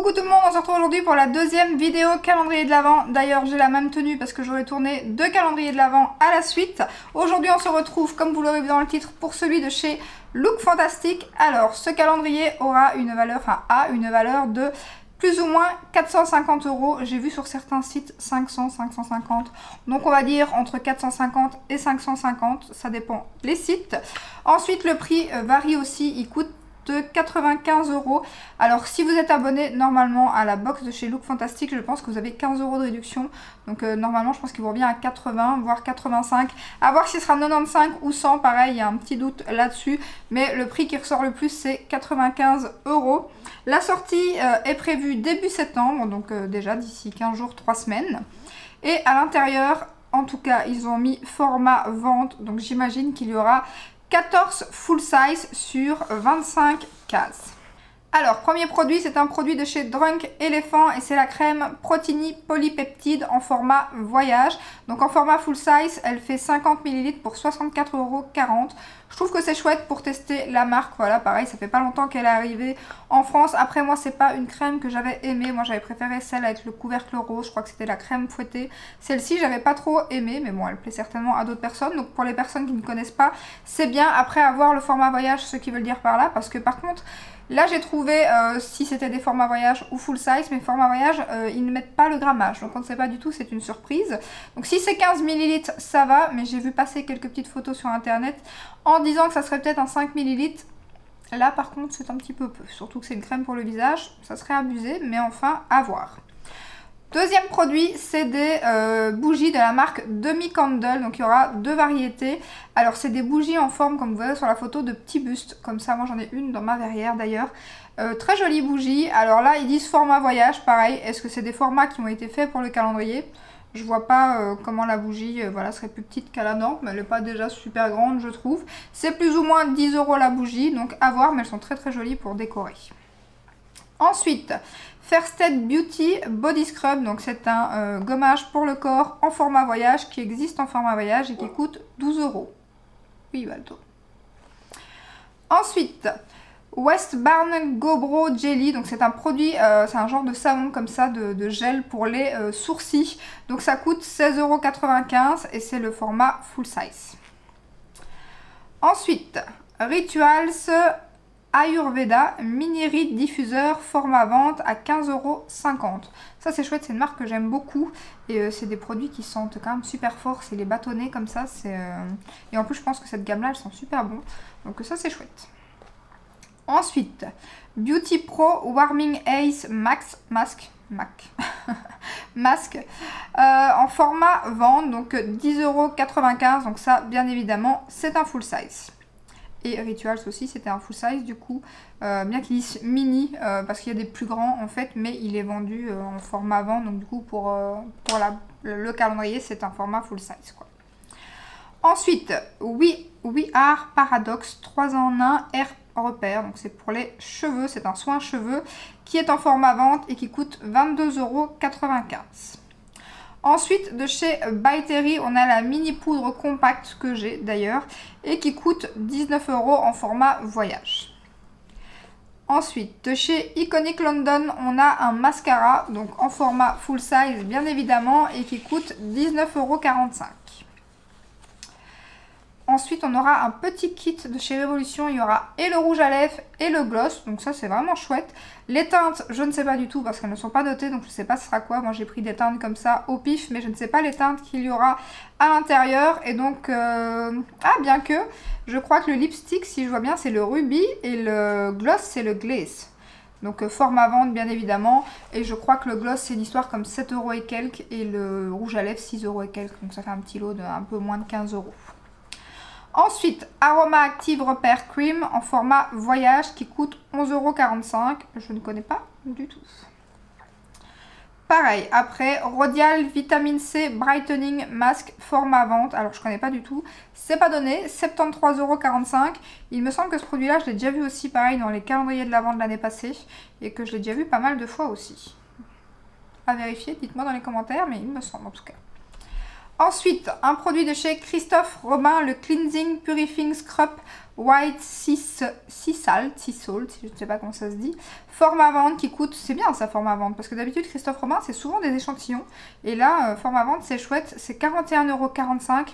Coucou tout le monde, on se retrouve aujourd'hui pour la deuxième vidéo calendrier de l'Avent. D'ailleurs j'ai la même tenue parce que j'aurais tourné deux calendriers de l'Avent à la suite. Aujourd'hui on se retrouve, comme vous l'aurez vu dans le titre, pour celui de chez Look Fantastic. Alors ce calendrier aura une valeur, a une valeur de plus ou moins 450 €. J'ai vu sur certains sites 500, 550. Donc on va dire entre 450 et 550, ça dépend les sites. Ensuite le prix varie aussi, il coûte de 95 €. Alors si vous êtes abonné normalement à la box de chez Look Fantastic, je pense que vous avez 15 € de réduction. Donc normalement je pense qu'il vous revient à 80 voire 85. À voir si ce sera 95 ou 100, pareil il y a un petit doute là-dessus. Mais le prix qui ressort le plus c'est 95 €. La sortie est prévue début septembre, donc déjà d'ici 15 jours, 3 semaines. Et à l'intérieur, en tout cas ils ont mis format vente, donc j'imagine qu'il y aura 14 full size sur 25 cases. Alors, premier produit, c'est un produit de chez Drunk Elephant et c'est la crème Protini Polypeptide en format voyage. Donc en format full size, elle fait 50 ml pour 64,40 €. Je trouve que c'est chouette pour tester la marque. Voilà, pareil, ça fait pas longtemps qu'elle est arrivée en France. Après, moi, c'est pas une crème que j'avais aimée. Moi, j'avais préféré celle avec le couvercle rose. Je crois que c'était la crème fouettée. Celle-ci, j'avais pas trop aimée, mais bon, elle plaît certainement à d'autres personnes. Donc pour les personnes qui ne connaissent pas, c'est bien. Après avoir le format voyage, ce qu'ils veulent dire par là, parce que par contre, là j'ai trouvé, si c'était des formats voyage ou full size, mais formats voyage, ils ne mettent pas le grammage. Donc on ne sait pas du tout, c'est une surprise. Donc si c'est 15 ml, ça va, mais j'ai vu passer quelques petites photos sur internet en disant que ça serait peut-être un 5 ml. Là par contre c'est un petit peu peu, surtout que c'est une crème pour le visage, ça serait abusé, mais enfin à voir. Deuxième produit, c'est des bougies de la marque Demi Candle. Donc il y aura deux variétés. Alors c'est des bougies en forme, comme vous voyez sur la photo, de petits bustes. Comme ça, moi j'en ai une dans ma verrière d'ailleurs. Très jolie bougie. Alors là, ils disent format voyage, pareil. Est-ce que c'est des formats qui ont été faits pour le calendrier? Je vois pas comment la bougie voilà, serait plus petite qu'à la norme, mais elle n'est pas déjà super grande, je trouve. C'est plus ou moins 10 € la bougie, donc à voir, mais elles sont très très jolies pour décorer. Ensuite, First Aid Beauty Body Scrub, donc c'est un gommage pour le corps en format voyage qui existe en format voyage et qui coûte 12 €. Oui, Balto. Ensuite, Westbarn Go Brow Jelly, donc c'est un produit, c'est un genre de savon comme ça, de gel pour les sourcils. Donc ça coûte 16,95 € et c'est le format full size. Ensuite, Rituals Ayurveda Mini Reed Diffuseur format vente à 15,50 €. Ça c'est chouette, c'est une marque que j'aime beaucoup et c'est des produits qui sentent quand même super fort, c'est les bâtonnets comme ça, et en plus je pense que cette gamme là elle sent super bon, donc ça c'est chouette. Ensuite, Beauty Pro Warming Ace Masque en format vente, donc 10,95 €, donc ça bien évidemment c'est un full size. Et Rituals aussi, c'était un full size du coup, bien qu'ils disent mini, parce qu'il y a des plus grands en fait, mais il est vendu en format vente, donc du coup pour le calendrier c'est un format full size quoi. Ensuite, We Are Paradox 3 en 1 Air Repère, donc c'est pour les cheveux, c'est un soin cheveux qui est en format vente et qui coûte 22,95 €. Ensuite, de chez By Terry, on a la mini poudre compacte que j'ai d'ailleurs et qui coûte 19 € en format voyage. Ensuite, de chez Iconic London, on a un mascara, donc en format full size bien évidemment, et qui coûte 19,45 €. Ensuite, on aura un petit kit de chez Révolution. Il y aura et le rouge à lèvres et le gloss. Donc ça, c'est vraiment chouette. Les teintes, je ne sais pas du tout parce qu'elles ne sont pas notées. Donc je ne sais pas ce sera quoi. Moi, j'ai pris des teintes comme ça au pif. Mais je ne sais pas les teintes qu'il y aura à l'intérieur. Et donc, bien que, je crois que le lipstick, si je vois bien, c'est le Ruby. Et le gloss, c'est le Glaze. Donc format vente, bien évidemment. Et je crois que le gloss, c'est une histoire comme 7 € et quelques. Et le rouge à lèvres, 6 € et quelques. Donc ça fait un petit lot de un peu moins de 15 €. Ensuite, Aroma Active Repair Cream en format voyage qui coûte 11,45 €. Je ne connais pas du tout. Pareil, après, Rodial Vitamine C Brightening Mask format vente. Alors, je ne connais pas du tout. C'est pas donné, 73,45 €. Il me semble que ce produit-là, je l'ai déjà vu aussi, pareil, dans les calendriers de l'Avent de l'année passée. Et que je l'ai déjà vu pas mal de fois aussi. À vérifier, dites-moi dans les commentaires, mais il me semble en tout cas. Ensuite, un produit de chez Christophe Robin, le Cleansing Purifying Scrub White Sea Salt, je ne sais pas comment ça se dit. Format vente qui coûte, c'est bien ça format vente, parce que d'habitude Christophe Robin c'est souvent des échantillons. Et là, format vente c'est chouette, c'est 41,45 €.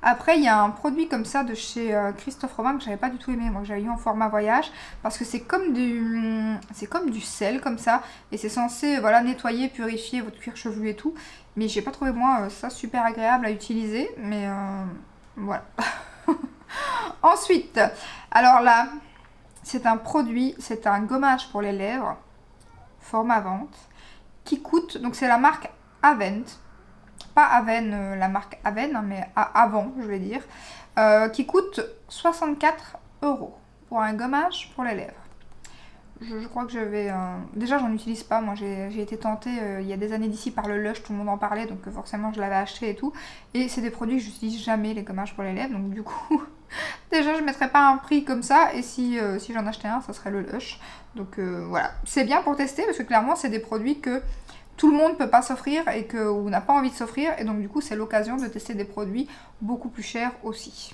Après, il y a un produit comme ça de chez Christophe Robin que j'avais pas du tout aimé, moi que j'avais eu en format voyage, parce que c'est comme du sel comme ça, et c'est censé voilà nettoyer, purifier votre cuir chevelu et tout. Mais j'ai pas trouvé moi ça super agréable à utiliser, mais voilà. Ensuite, alors là, c'est un produit, c'est un gommage pour les lèvres, format vente, qui coûte, donc c'est la marque Avent. Pas Aven, la marque Aven, hein, mais Avant, je vais dire, qui coûte 64 € pour un gommage pour les lèvres. Je crois que je vais... Déjà, j'en utilise pas. Moi, j'ai été tentée il y a des années d'ici par le Lush, tout le monde en parlait, donc forcément, je l'avais acheté et tout. Et c'est des produits que j'utilise jamais, les gommages pour les lèvres, donc du coup, déjà, je mettrais pas un prix comme ça. Et si j'en achetais un, ça serait le Lush. Donc voilà, c'est bien pour tester, parce que clairement, c'est des produits que tout le monde ne peut pas s'offrir ou n'a pas envie de s'offrir, et donc du coup c'est l'occasion de tester des produits beaucoup plus chers aussi.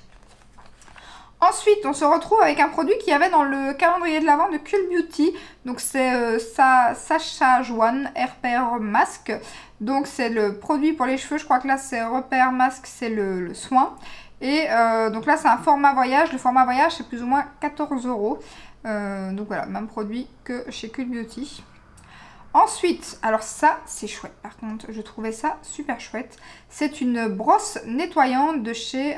Ensuite on se retrouve avec un produit qu'il y avait dans le calendrier de l'Avent de Cool Beauty, donc c'est Sacha Joanne Hair Repair Mask, donc c'est le produit pour les cheveux, je crois que là c'est Repair Mask, c'est le soin, et donc là c'est un format voyage, le format voyage c'est plus ou moins 14 €, donc voilà, même produit que chez Cool Beauty. Ensuite, alors ça c'est chouette par contre, je trouvais ça super chouette. C'est une brosse nettoyante de chez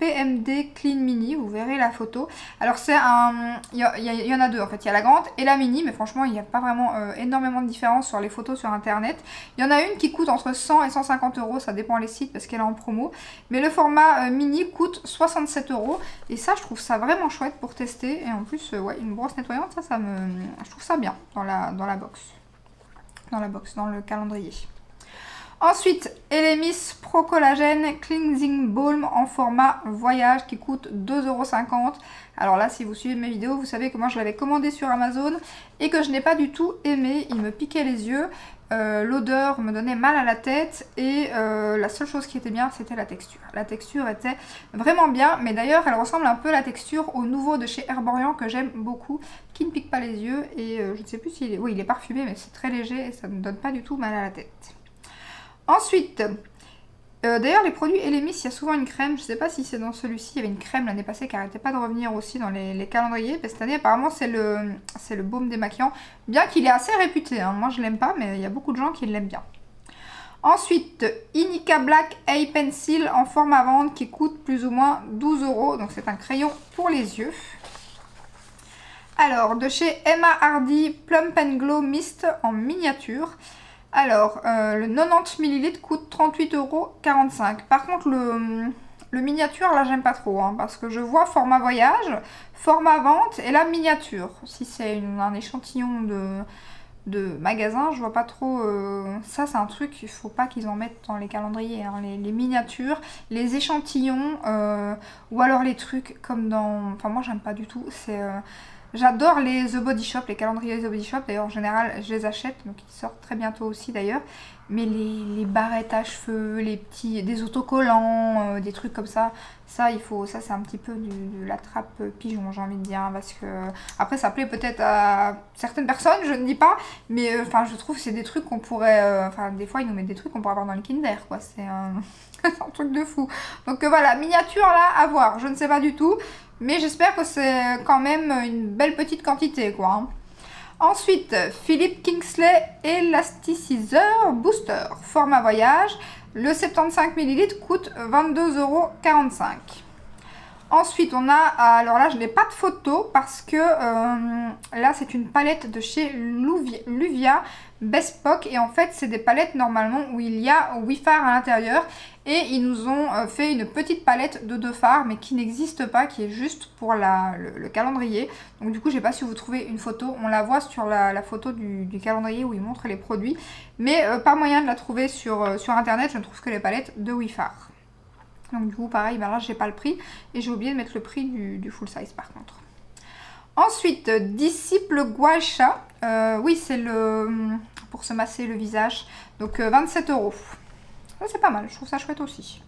PMD Clean Mini, vous verrez la photo. Alors c'est un... Il y en a deux en fait, il y a la grande et la mini, mais franchement il n'y a pas vraiment énormément de différence sur les photos sur internet. Il y en a une qui coûte entre 100 et 150 €, ça dépend les sites parce qu'elle est en promo. Mais le format mini coûte 67 € et ça je trouve ça vraiment chouette pour tester. Et en plus, ouais, une brosse nettoyante, je trouve ça bien dans la box. Dans le calendrier. Ensuite, Elemis Pro Collagen Cleansing Balm en format voyage qui coûte 2,50 €. Alors là, si vous suivez mes vidéos, vous savez que moi je l'avais commandé sur Amazon et que je n'ai pas du tout aimé. Il me piquait les yeux, l'odeur me donnait mal à la tête et la seule chose qui était bien, c'était la texture. La texture était vraiment bien, mais d'ailleurs, elle ressemble un peu à la texture au nouveau de chez Herborian que j'aime beaucoup, qui ne pique pas les yeux et je ne sais plus s'il est... Oui, il est parfumé, mais c'est très léger et ça ne donne pas du tout mal à la tête. Ensuite, d'ailleurs les produits Elemis, il y a souvent une crème, je ne sais pas si c'est dans celui-ci, il y avait une crème l'année passée qui n'arrêtait pas de revenir aussi dans les calendriers, mais cette année apparemment c'est le baume démaquillant, bien qu'il est assez réputé, hein. Moi je l'aime pas, mais il y a beaucoup de gens qui l'aiment bien. Ensuite, Inica Black Eye Pencil en format vente qui coûte plus ou moins 12 €, donc c'est un crayon pour les yeux. Alors, de chez Emma Hardy Plump and Glow Mist en miniature. Alors, le 90 ml coûte 38,45 €. Par contre, le miniature, là, j'aime pas trop, hein, parce que je vois format voyage, format vente et la miniature. Si c'est un échantillon de magasin, je vois pas trop... Ça, c'est un truc, il faut pas qu'ils en mettent dans les calendriers, hein, les miniatures, les échantillons, ou alors les trucs comme dans... Enfin, moi, j'aime pas du tout, c'est... J'adore les The Body Shop, les calendriers The Body Shop, d'ailleurs en général je les achète, donc ils sortent très bientôt aussi d'ailleurs. Mais les barrettes à cheveux, des autocollants, des trucs comme ça, ça c'est un petit peu de la trappe pigeon, j'ai envie de dire, hein, parce que après ça plaît peut-être à certaines personnes, je ne dis pas, mais enfin je trouve que c'est des trucs qu'on pourrait, enfin des fois ils nous mettent des trucs qu'on pourrait avoir dans le Kinder, quoi, c'est un truc de fou. Donc voilà, miniature là, à voir, je ne sais pas du tout. Mais j'espère que c'est quand même une belle petite quantité, quoi. Hein. Ensuite, Philippe Kingsley Elasticizer Booster, format voyage. Le 75 ml coûte 22,45 €. Ensuite, on a... Alors là, je n'ai pas de photo parce que là, c'est une palette de chez Luvia Bespoke. Et en fait, c'est des palettes normalement où il y a 8 fards à l'intérieur. Et ils nous ont fait une petite palette de 2 fards, mais qui n'existe pas, qui est juste pour le calendrier. Donc du coup, je ne sais pas si vous trouvez une photo. On la voit sur la photo du calendrier où ils montrent les produits. Mais pas moyen de la trouver sur Internet. Je ne trouve que les palettes de 8 fards. Donc du coup, pareil, ben là, j'ai pas le prix. Et j'ai oublié de mettre le prix du full size par contre. Ensuite, Disciple Gua Sha. Oui, c'est pour se masser le visage. Donc 27 €. Ça c'est pas mal, je trouve ça chouette aussi.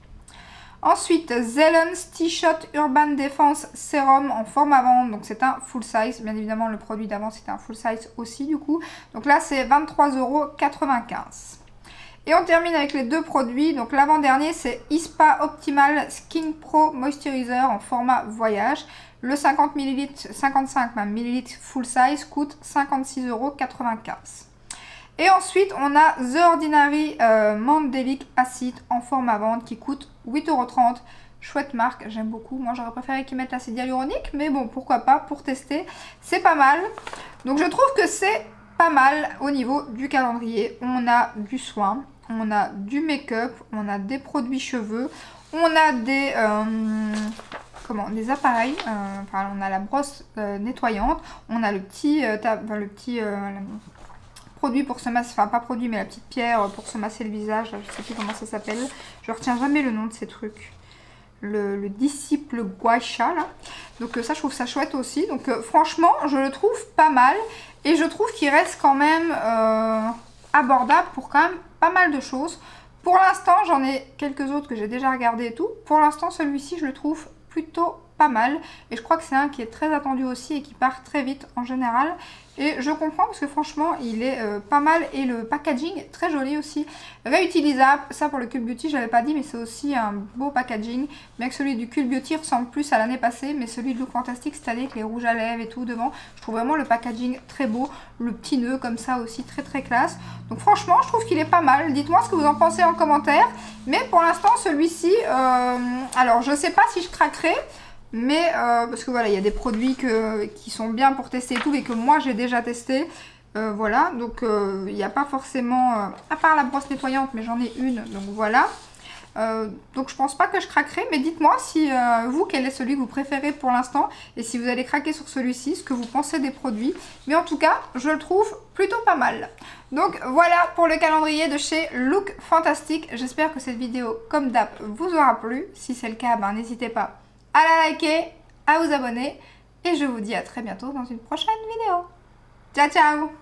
Ensuite, Zelens T-Shot Urban Defense Serum en forme à vendre. Donc c'est un full size. Bien évidemment, le produit d'avant c'était un full size aussi du coup. Donc là c'est 23,95 €. Et on termine avec les deux produits. Donc l'avant-dernier c'est Ispa Optimal Skin Pro Moisturizer en format voyage. Le 50 ml, 55 même ml full size coûte 56,95 €. Et ensuite, on a The Ordinary Mandelic Acid en forme à vendre qui coûte 8,30 €. Chouette marque, j'aime beaucoup. Moi, j'aurais préféré qu'ils mettent l'acide hyaluronique, mais bon, pourquoi pas, pour tester. C'est pas mal. Donc, je trouve que c'est pas mal au niveau du calendrier. On a du soin, on a du make-up, on a des produits cheveux, on a des... des appareils, enfin, on a la brosse nettoyante, on a le petit... produit pour se masser, enfin pas produit mais la petite pierre pour se masser le visage, je sais plus comment ça s'appelle, je retiens jamais le nom de ces trucs, le disciple gua sha là, donc ça je trouve ça chouette aussi, donc franchement je le trouve pas mal et je trouve qu'il reste quand même abordable pour quand même pas mal de choses. Pour l'instant j'en ai quelques autres que j'ai déjà regardé et tout, pour l'instant celui-ci je le trouve plutôt pas mal et je crois que c'est un qui est très attendu aussi et qui part très vite en général et je comprends parce que franchement il est pas mal et le packaging est très joli aussi, réutilisable. Ça pour le Cult Beauty je l'avais pas dit mais c'est aussi un beau packaging, bien que celui du Cult Beauty ressemble plus à l'année passée, mais celui de Look Fantastic cette année avec les rouges à lèvres et tout devant, je trouve vraiment le packaging très beau, le petit nœud comme ça aussi très très classe, donc franchement je trouve qu'il est pas mal. Dites moi ce que vous en pensez en commentaire, mais pour l'instant celui-ci alors je sais pas si je craquerai, mais parce que voilà, il y a des produits qui sont bien pour tester et tout, et que moi j'ai déjà testé. Voilà, donc il n'y a pas forcément, à part la brosse nettoyante, mais j'en ai une, donc voilà. Donc je pense pas que je craquerai, mais dites-moi si vous, quel est celui que vous préférez pour l'instant, et si vous allez craquer sur celui-ci, ce que vous pensez des produits. Mais en tout cas, je le trouve plutôt pas mal. Donc voilà pour le calendrier de chez Look Fantastic. J'espère que cette vidéo, comme d'hab, vous aura plu. Si c'est le cas, ben, n'hésitez pas à la liker, à vous abonner, et je vous dis à très bientôt dans une prochaine vidéo. Ciao ciao!